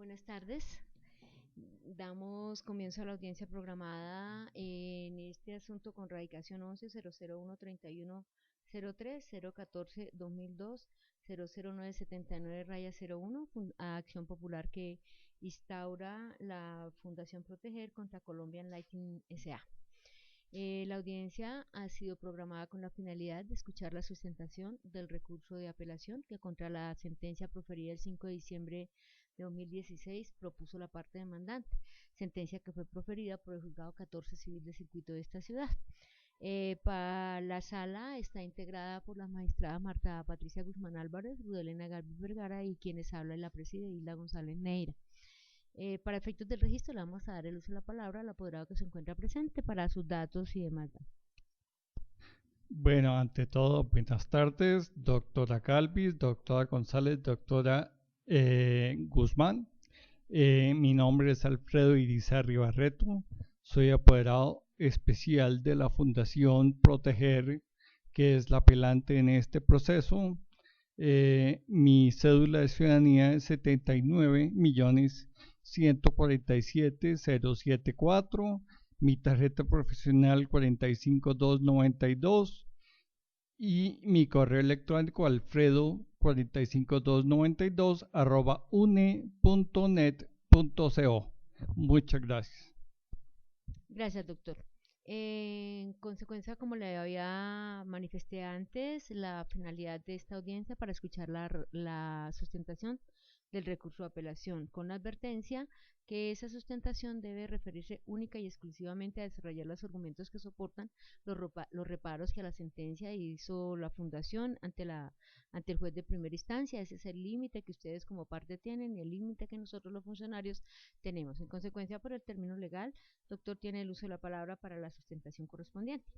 Buenas tardes. Damos comienzo a la audiencia programada en este asunto con radicación 11-001-3103, 014-2002, 00979-01, a acción popular que instaura la Fundación Proteger contra Colombian Lighting S.A. La audiencia ha sido programada con la finalidad de escuchar la sustentación del recurso de apelación que contra la sentencia proferida el 5 de diciembre de 2016 propuso la parte demandante, sentencia que fue proferida por el Juzgado 14 Civil de Circuito de esta ciudad. Para la sala está integrada por la magistrada Marta Patricia Guzmán Álvarez, Rudelena Galvis Vergara y quienes hablan la preside Hilda González Neira. Para efectos del registro le vamos a dar el uso de la palabra al apoderado que se encuentra presente para sus datos y demás. Bueno, ante todo, buenas tardes, doctora Calvis, doctora González, doctora Guzmán. Mi nombre es Alfredo Irizarry Barreto, soy apoderado especial de la Fundación Proteger, que es la apelante en este proceso. Mi cédula de ciudadanía es 79.147.074. Mi tarjeta profesional 45292 y mi correo electrónico alfredo45292@une.net.co. Muchas gracias. Gracias, doctor. En consecuencia, como le había manifesté antes, la finalidad de esta audiencia para escuchar la sustentación del recurso de apelación, con la advertencia que esa sustentación debe referirse única y exclusivamente a desarrollar los argumentos que soportan los reparos que a la sentencia hizo la Fundación ante el juez de primera instancia. Ese es el límite que ustedes como parte tienen y el límite que nosotros los funcionarios tenemos. En consecuencia, por el término legal, doctor tiene el uso de la palabra para la sustentación correspondiente.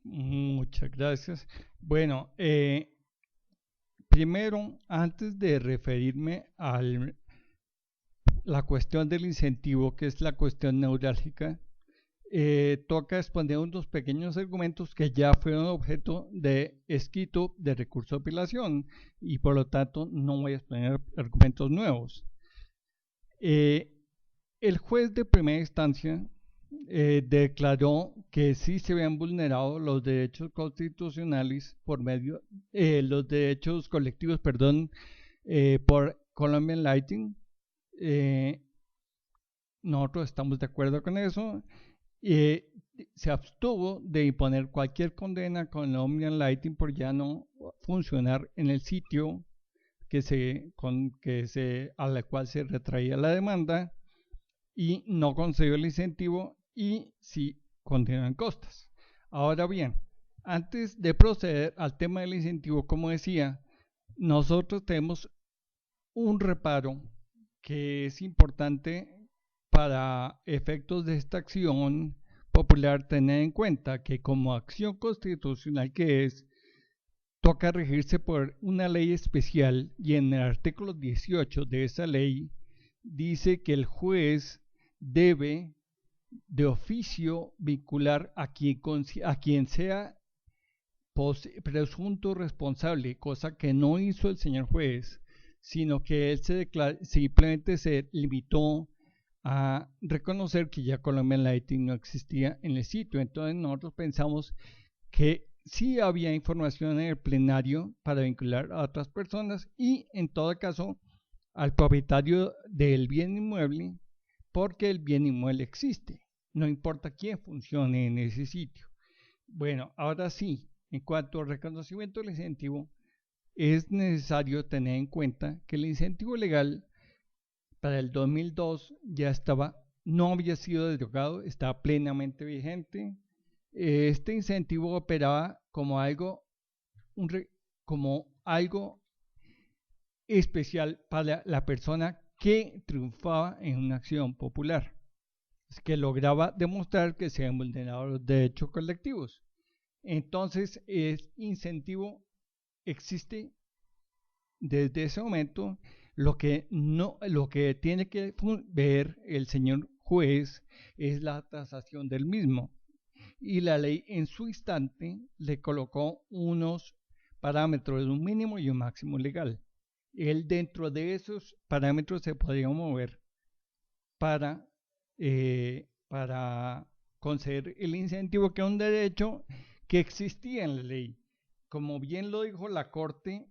Muchas gracias. Bueno, primero, antes de referirme a la cuestión del incentivo, que es la cuestión neurálgica, toca exponer unos pequeños argumentos que ya fueron objeto de escrito de recurso de apelación y por lo tanto no voy a exponer argumentos nuevos. El juez de primera instancia declaró que sí se habían vulnerado los derechos constitucionales por medio, los derechos colectivos, perdón, por Colombian Lighting. Nosotros estamos de acuerdo con eso. Se abstuvo de imponer cualquier condena con el Colombian Lighting por ya no funcionar en el sitio a la cual se retraía la demanda y no concedió el incentivo y sí continúan costas. Ahora bien, antes de proceder al tema del incentivo, como decía, nosotros tenemos un reparo que es importante para efectos de esta acción popular tener en cuenta que como acción constitucional que es, toca regirse por una ley especial y en el artículo 18 de esa ley dice que el juez debe de oficio vincular a quien sea presunto responsable, cosa que no hizo el señor juez, sino que él simplemente se limitó a reconocer que ya Colombian Lighting no existía en el sitio. Entonces nosotros pensamos que sí había información en el plenario para vincular a otras personas y en todo caso al propietario del bien inmueble, porque el bien inmueble existe, no importa quién funcione en ese sitio. Bueno, ahora sí, en cuanto al reconocimiento del incentivo, es necesario tener en cuenta que el incentivo legal para el 2002 ya no había sido derogado, estaba plenamente vigente. Este incentivo operaba como como algo especial para la persona que triunfaba en una acción popular, es que lograba demostrar que se habían vulnerado los derechos colectivos. Entonces, el incentivo existe desde ese momento. Lo que tiene que ver el señor juez es la tasación del mismo. Y la ley en su instante le colocó unos parámetros, un mínimo y un máximo legal. él dentro de esos parámetros se podría mover para conceder el incentivo, que es un derecho que existía en la ley. Como bien lo dijo la Corte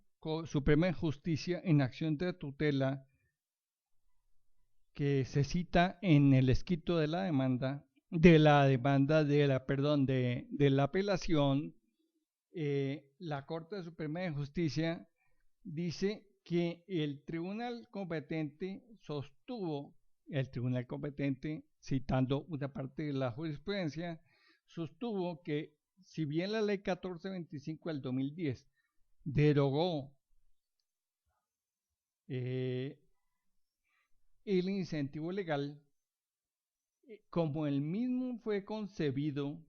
Suprema de Justicia en acción de tutela, que se cita en el escrito de la demanda, de la apelación, la Corte Suprema de Justicia dice que el tribunal competente, citando una parte de la jurisprudencia, sostuvo que si bien la ley 1425 del 2010 derogó el incentivo legal, como el mismo fue concebido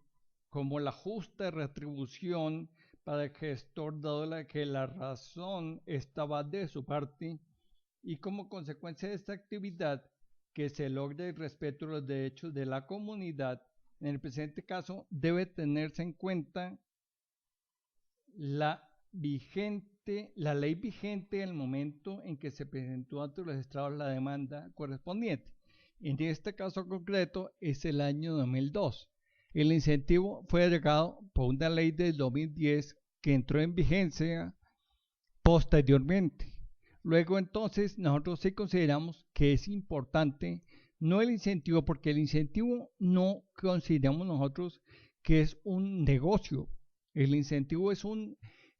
como la justa retribución para el gestor, dado que la razón estaba de su parte, y como consecuencia de esta actividad que se logre el respeto de los derechos de la comunidad, en el presente caso debe tenerse en cuenta la ley vigente en el momento en que se presentó ante los estrados la demanda correspondiente. En este caso concreto es el año 2002. El incentivo fue derogado por una ley del 2010 que entró en vigencia posteriormente. Luego entonces nosotros sí consideramos que es importante no el incentivo, porque el incentivo no consideramos nosotros que es un negocio. El incentivo es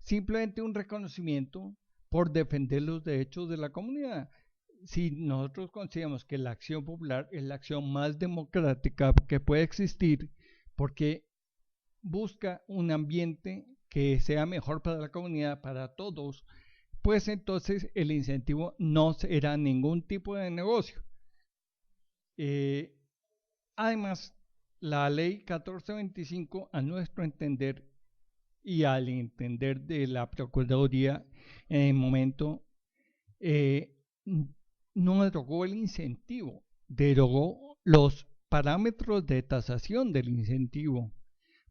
simplemente un reconocimiento por defender los derechos de la comunidad. Si nosotros consideramos que la acción popular es la acción más democrática que puede existir, porque busca un ambiente que sea mejor para la comunidad, para todos, pues entonces el incentivo no será ningún tipo de negocio. Además, la ley 1425, a nuestro entender y al entender de la Procuraduría en el momento, no derogó el incentivo, derogó los parámetros de tasación del incentivo,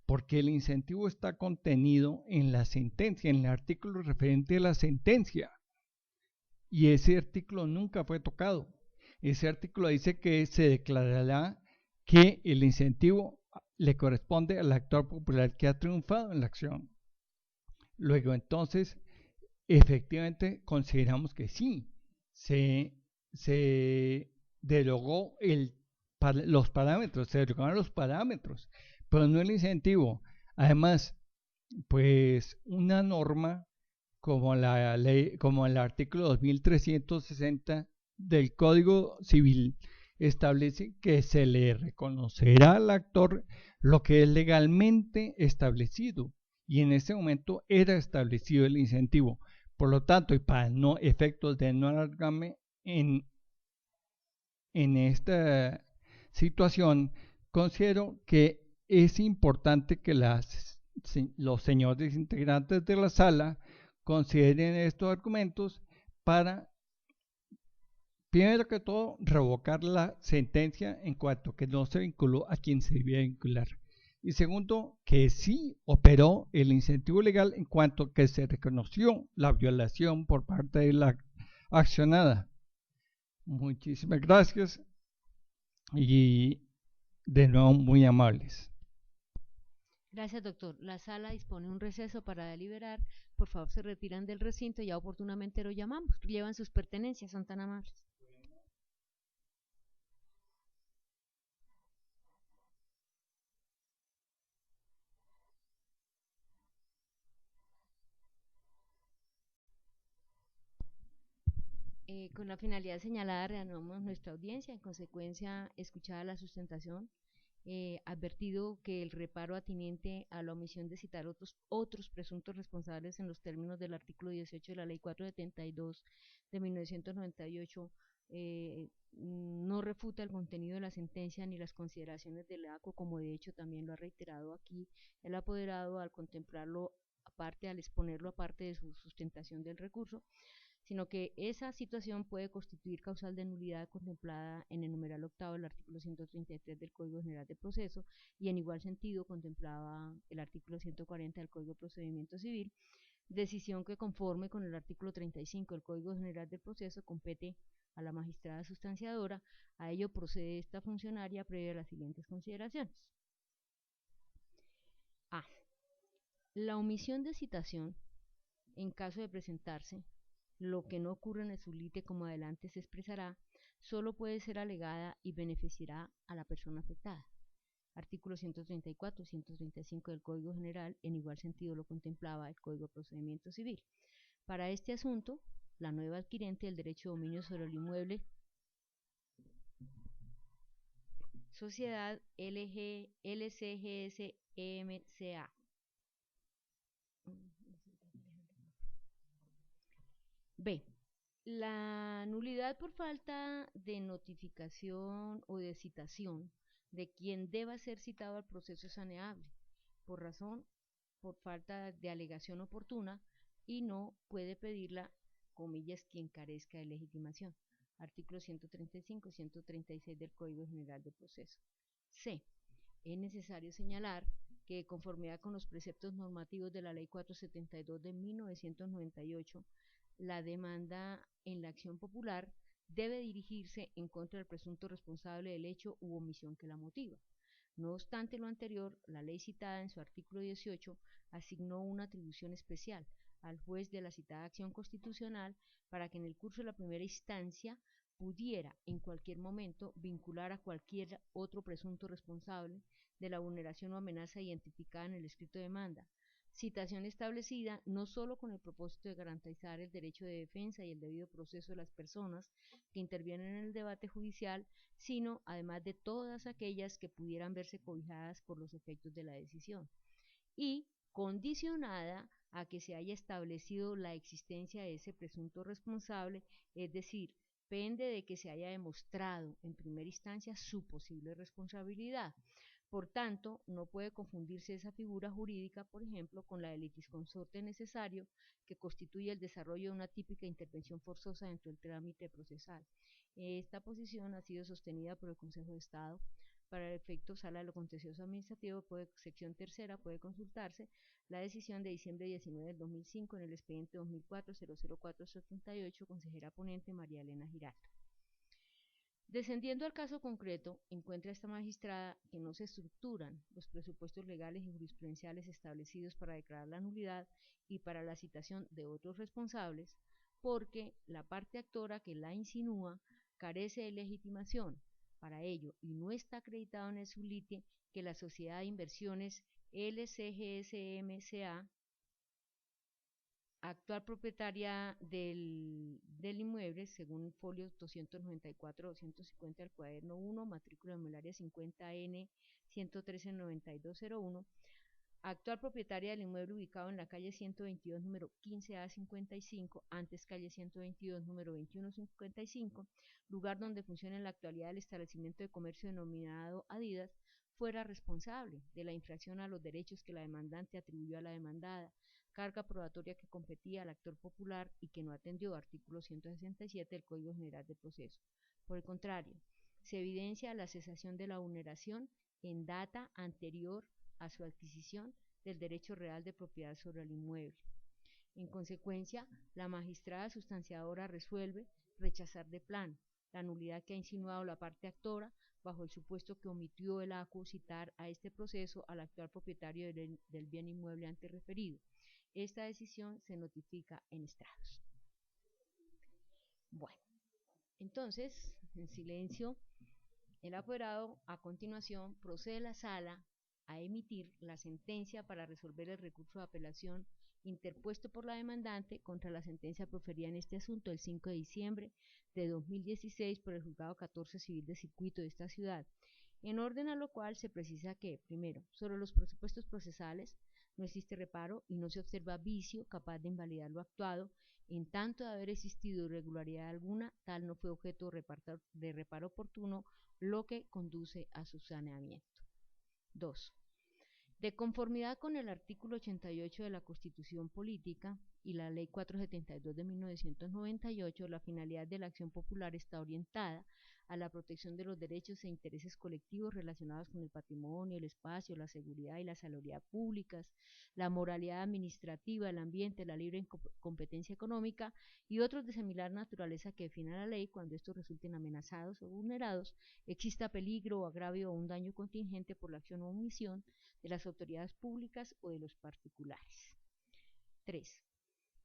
porque el incentivo está contenido en la sentencia, en el artículo referente a la sentencia, y ese artículo nunca fue tocado. Ese artículo dice que se declarará que el incentivo le corresponde al actor popular que ha triunfado en la acción. Luego entonces, efectivamente consideramos que sí, se derogó los parámetros, se derogaron los parámetros, pero no el incentivo. Además, pues una norma como la ley, como el artículo 2360 del Código Civil establece que se le reconocerá al actor lo que es legalmente establecido, y en ese momento era establecido el incentivo. Por lo tanto, y para no efectos de no alargarme en esta situación, considero que es importante que los señores integrantes de la sala consideren estos argumentos para, primero que todo, revocar la sentencia en cuanto que no se vinculó a quien se debía vincular. Y segundo, que sí operó el incentivo legal en cuanto que se reconoció la violación por parte de la accionada. Muchísimas gracias y de nuevo muy amables. Gracias, doctor. La sala dispone un receso para deliberar. Por favor, se retiran del recinto y ya oportunamente lo llamamos. Llevan sus pertenencias, son tan amables. Con la finalidad señalada, reanudamos nuestra audiencia. En consecuencia, escuchada la sustentación, advertido que el reparo atinente a la omisión de citar otros presuntos responsables en los términos del artículo 18 de la Ley 472 de 1998 no refuta el contenido de la sentencia ni las consideraciones del ACO, como de hecho también lo ha reiterado aquí el apoderado al contemplarlo aparte, al exponerlo aparte de su sustentación del recurso, sino que esa situación puede constituir causal de nulidad contemplada en el numeral octavo del artículo 133 del Código General de Proceso, y en igual sentido contemplaba el artículo 140 del Código de Procedimiento Civil, decisión que conforme con el artículo 35 del Código General del Proceso compete a la magistrada sustanciadora. A ello procede esta funcionaria previa a las siguientes consideraciones. A. La omisión de citación, en caso de presentarse, lo que no ocurre en el sublite como adelante se expresará, solo puede ser alegada y beneficiará a la persona afectada. Artículos 134 y 135 del Código General, en igual sentido lo contemplaba el Código de Procedimiento Civil. Para este asunto, la nueva adquirente del derecho de dominio sobre el inmueble, Sociedad LCGS EMCA. B. La nulidad por falta de notificación o de citación de quien deba ser citado al proceso es saneable, por falta de alegación oportuna, y no puede pedirla, comillas, quien carezca de legitimación. Artículos 135 y 136 del Código General de Proceso. C. Es necesario señalar que, de conformidad con los preceptos normativos de la Ley 472 de 1998, la demanda en la acción popular debe dirigirse en contra del presunto responsable del hecho u omisión que la motiva. No obstante lo anterior, la ley citada en su artículo 18 asignó una atribución especial al juez de la citada acción constitucional para que en el curso de la primera instancia pudiera en cualquier momento vincular a cualquier otro presunto responsable de la vulneración o amenaza identificada en el escrito de demanda, citación establecida no solo con el propósito de garantizar el derecho de defensa y el debido proceso de las personas que intervienen en el debate judicial, sino además de todas aquellas que pudieran verse cobijadas por los efectos de la decisión, y condicionada a que se haya establecido la existencia de ese presunto responsable, es decir, pende de que se haya demostrado en primera instancia su posible responsabilidad. Por tanto, no puede confundirse esa figura jurídica, por ejemplo, con la del litisconsorte necesario, que constituye el desarrollo de una típica intervención forzosa dentro del trámite procesal. Esta posición ha sido sostenida por el Consejo de Estado. Para el efecto Sala de lo Contencioso Administrativo, sección tercera, puede consultarse la decisión de diciembre 19 del 2005 en el expediente 2004-00478, consejera ponente María Elena Giraldo. Descendiendo al caso concreto, encuentra esta magistrada que no se estructuran los presupuestos legales y jurisprudenciales establecidos para declarar la nulidad y para la citación de otros responsables, porque la parte actora que la insinúa carece de legitimación para ello y no está acreditado en el sublite que la Sociedad de Inversiones LCGSMCA, actual propietaria del inmueble, según folio 294-250 del cuaderno 1, matrícula memorial 50N 113-9201, actual propietaria del inmueble ubicado en la calle 122, número 15A55, antes calle 122, número 2155, lugar donde funciona en la actualidad el establecimiento de comercio denominado Adidas, fuera responsable de la infracción a los derechos que la demandante atribuyó a la demandada, carga probatoria que competía al actor popular y que no atendió, artículo 167 del Código General de Proceso. Por el contrario, se evidencia la cesación de la vulneración en data anterior a su adquisición del derecho real de propiedad sobre el inmueble. En consecuencia, la magistrada sustanciadora resuelve rechazar de plano la nulidad que ha insinuado la parte actora bajo el supuesto que omitió el ACU citar a este proceso al actual propietario del bien inmueble antes referido. Esta decisión se notifica en estrados. Bueno, entonces, en silencio, el apoderado a continuación procede a la sala a emitir la sentencia para resolver el recurso de apelación interpuesto por la demandante contra la sentencia proferida en este asunto el 5 de diciembre de 2016 por el Juzgado 14 Civil de Circuito de esta ciudad, en orden a lo cual se precisa que, primero, sobre los presupuestos procesales no existe reparo y no se observa vicio capaz de invalidar lo actuado, en tanto de haber existido irregularidad alguna, tal no fue objeto de reparo oportuno, lo que conduce a su saneamiento. 2. De conformidad con el artículo 88 de la Constitución Política, y la Ley 472 de 1998, la finalidad de la acción popular está orientada a la protección de los derechos e intereses colectivos relacionados con el patrimonio, el espacio, la seguridad y la salud públicas, la moralidad administrativa, el ambiente, la libre competencia económica y otros de similar naturaleza que defina la ley cuando estos resulten amenazados o vulnerados, exista peligro o agravio o un daño contingente por la acción o omisión de las autoridades públicas o de los particulares. 3.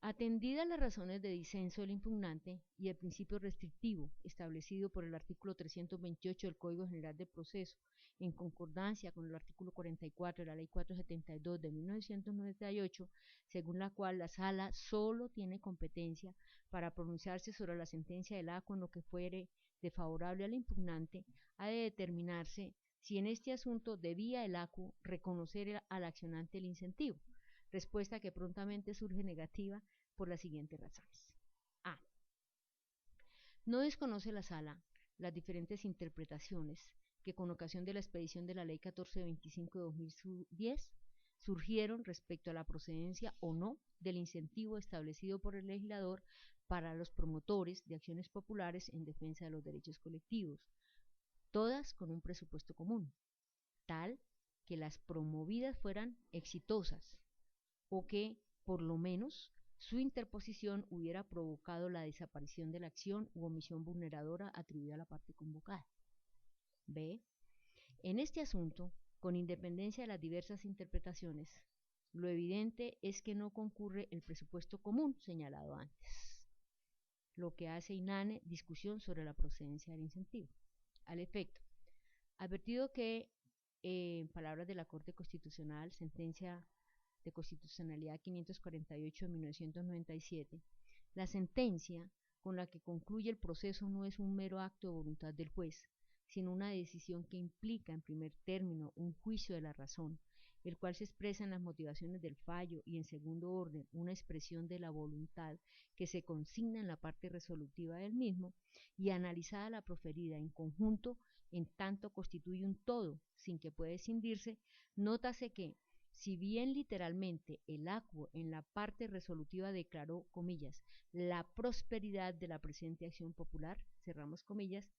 Atendidas las razones de disenso del impugnante y el principio restrictivo establecido por el artículo 328 del Código General del Proceso, en concordancia con el artículo 44 de la Ley 472 de 1998, según la cual la Sala solo tiene competencia para pronunciarse sobre la sentencia del ACO en lo que fuere desfavorable al impugnante, ha de determinarse si en este asunto debía el ACO reconocer al accionante el incentivo, respuesta que prontamente surge negativa por las siguientes razones. A. No desconoce la Sala las diferentes interpretaciones que con ocasión de la expedición de la Ley 1425 de 2010 surgieron respecto a la procedencia o no del incentivo establecido por el legislador para los promotores de acciones populares en defensa de los derechos colectivos, todas con un presupuesto común, tal que las promovidas fueran exitosas o que, por lo menos, su interposición hubiera provocado la desaparición de la acción u omisión vulneradora atribuida a la parte convocada. B. En este asunto, con independencia de las diversas interpretaciones, lo evidente es que no concurre el presupuesto común señalado antes, lo que hace inane discusión sobre la procedencia del incentivo. Al efecto, advertido que, en palabras de la Corte Constitucional, sentencia de Constitucionalidad 548 de 1997, la sentencia con la que concluye el proceso no es un mero acto de voluntad del juez, sino una decisión que implica, en primer término, un juicio de la razón, el cual se expresa en las motivaciones del fallo y, en segundo orden, una expresión de la voluntad que se consigna en la parte resolutiva del mismo, y analizada la proferida en conjunto, en tanto constituye un todo, sin que pueda escindirse, nótase que, si bien literalmente el ACUO en la parte resolutiva declaró, comillas, la prosperidad de la presente acción popular, cerramos comillas,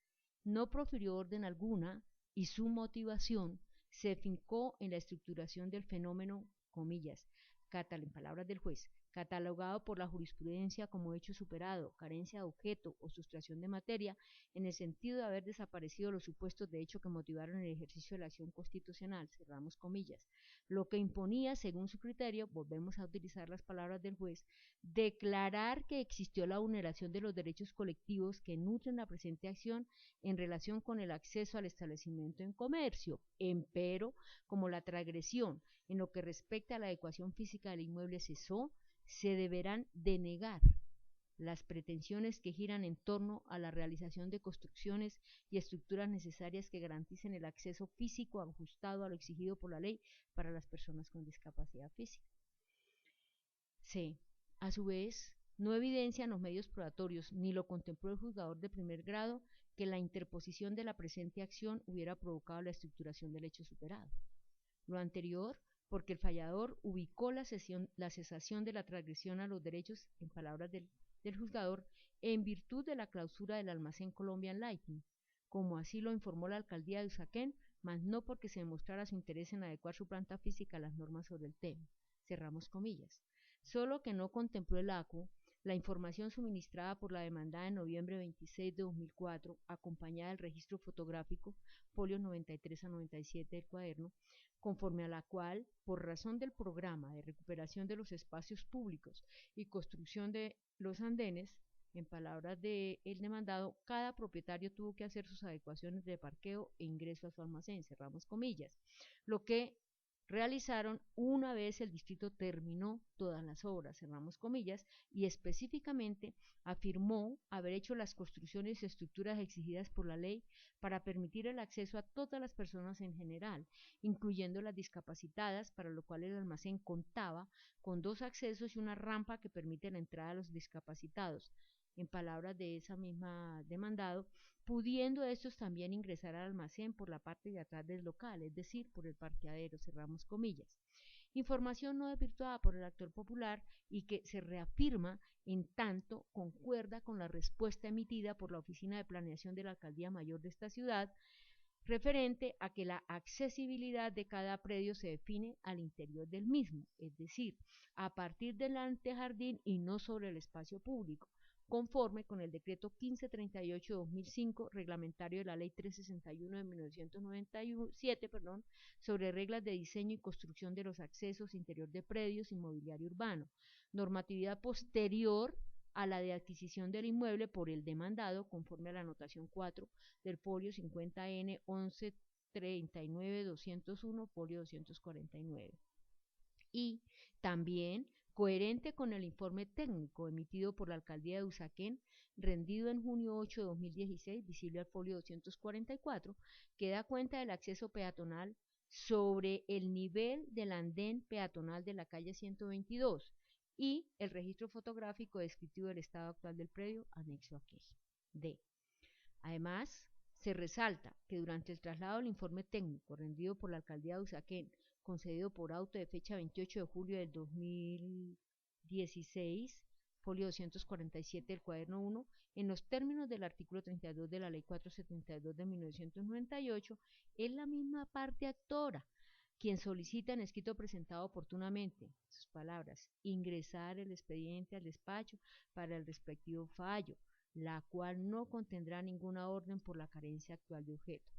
no profirió orden alguna y su motivación se fincó en la estructuración del fenómeno, comillas, en palabras del juez, catalogado por la jurisprudencia como hecho superado, carencia de objeto o sustracción de materia, en el sentido de haber desaparecido los supuestos de hecho que motivaron el ejercicio de la acción constitucional, cerramos comillas, lo que imponía, según su criterio, volvemos a utilizar las palabras del juez, declarar que existió la vulneración de los derechos colectivos que nutren la presente acción en relación con el acceso al establecimiento en comercio, empero, como la transgresión en lo que respecta a la adecuación física del inmueble cesó, se deberán denegar las pretensiones que giran en torno a la realización de construcciones y estructuras necesarias que garanticen el acceso físico ajustado a lo exigido por la ley para las personas con discapacidad física. C. A su vez, no evidencian los medios probatorios ni lo contempló el juzgador de primer grado que la interposición de la presente acción hubiera provocado la estructuración del hecho superado. Lo anterior porque el fallador ubicó la cesación de la transgresión a los derechos, en palabras del juzgador, en virtud de la clausura del almacén Colombian Lighting, como así lo informó la alcaldía de Usaquén, mas no porque se demostrara su interés en adecuar su planta física a las normas sobre el tema. Cerramos comillas. Solo que no contempló el ACU la información suministrada por la demandada en noviembre 26 de 2004, acompañada del registro fotográfico, folios 93 a 97 del cuaderno, conforme a la cual, por razón del programa de recuperación de los espacios públicos y construcción de los andenes, en palabras del demandado, cada propietario tuvo que hacer sus adecuaciones de parqueo e ingreso a su almacén, cerramos comillas, lo que realizaron una vez el distrito terminó todas las obras, cerramos comillas, y específicamente afirmó haber hecho las construcciones y estructuras exigidas por la ley para permitir el acceso a todas las personas en general, incluyendo las discapacitadas, para lo cual el almacén contaba con 2 accesos y una rampa que permite la entrada a los discapacitados, en palabras de esa misma demandado, pudiendo estos también ingresar al almacén por la parte de atrás del local, es decir, por el parqueadero, cerramos comillas. información no desvirtuada por el actor popular y que se reafirma en tanto concuerda con la respuesta emitida por la Oficina de Planeación de la Alcaldía Mayor de esta ciudad, referente a que la accesibilidad de cada predio se define al interior del mismo, es decir, a partir del antejardín y no sobre el espacio público, conforme con el decreto 1538 de 2005, reglamentario de la ley 361 de 1997, sobre reglas de diseño y construcción de los accesos interior de predios y mobiliario urbano, normatividad posterior a la de adquisición del inmueble por el demandado, conforme a la anotación 4 del folio 50N 1139-201, folio 249. Y también, coherente con el informe técnico emitido por la Alcaldía de Usaquén, rendido en junio 8 de 2016, visible al folio 244, que da cuenta del acceso peatonal sobre el nivel del andén peatonal de la calle 122 y el registro fotográfico descriptivo del estado actual del predio, anexo a queja. D. Además, se resalta que durante el traslado del informe técnico rendido por la Alcaldía de Usaquén, concedido por auto de fecha 28 de julio del 2016, folio 247 del cuaderno 1, en los términos del artículo 32 de la ley 472 de 1998, es la misma parte actora quien solicita en escrito presentado oportunamente, sus palabras, ingresar el expediente al despacho para el respectivo fallo, la cual no contendrá ninguna orden por la carencia actual de objeto.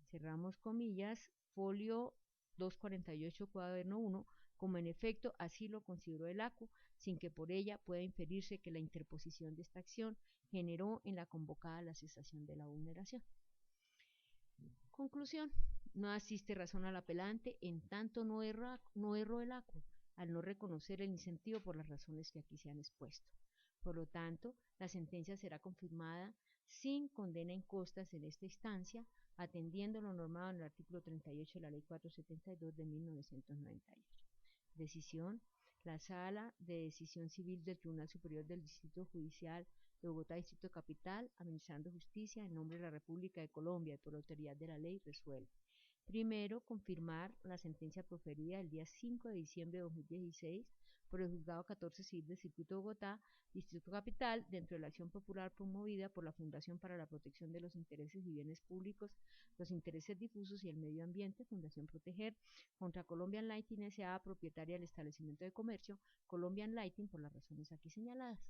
Cerramos comillas, folio 248, cuaderno 1, como en efecto así lo consideró el ACU, sin que por ella pueda inferirse que la interposición de esta acción generó en la convocada la cesación de la vulneración. Conclusión. No asiste razón al apelante, en tanto no erró el ACU, al no reconocer el incentivo por las razones que aquí se han expuesto. Por lo tanto, la sentencia será confirmada sin condena en costas en esta instancia, atendiendo lo normado en el artículo 38 de la ley 472 de 1998. Decisión. La Sala de Decisión Civil del Tribunal Superior del Distrito Judicial de Bogotá, Distrito Capital, administrando justicia en nombre de la República de Colombia y por la autoridad de la ley, resuelve. Primero, confirmar la sentencia proferida el día 5 de diciembre de 2016 por el Juzgado 14 Civil del Circuito de Bogotá, Distrito Capital, dentro de la acción popular promovida por la Fundación para la Protección de los Intereses y Bienes Públicos, los Intereses Difusos y el Medio Ambiente, Fundación Proteger, contra Colombian Lighting S.A., propietaria del establecimiento de comercio Colombian Lighting, por las razones aquí señaladas.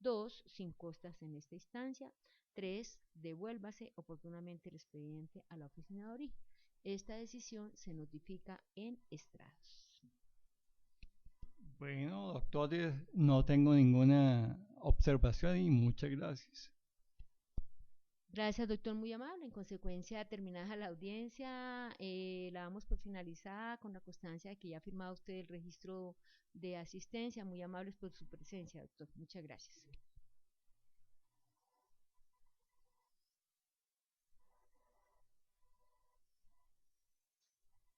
2. Sin costas en esta instancia. 3. Devuélvase oportunamente el expediente a la oficina de origen. Esta decisión se notifica en estrados. Bueno, doctores, no tengo ninguna observación y muchas gracias. Gracias, doctor, muy amable. En consecuencia, terminada la audiencia, la damos por finalizada con la constancia de que ya ha firmado usted el registro de asistencia. Muy amables por su presencia, doctor. Muchas gracias.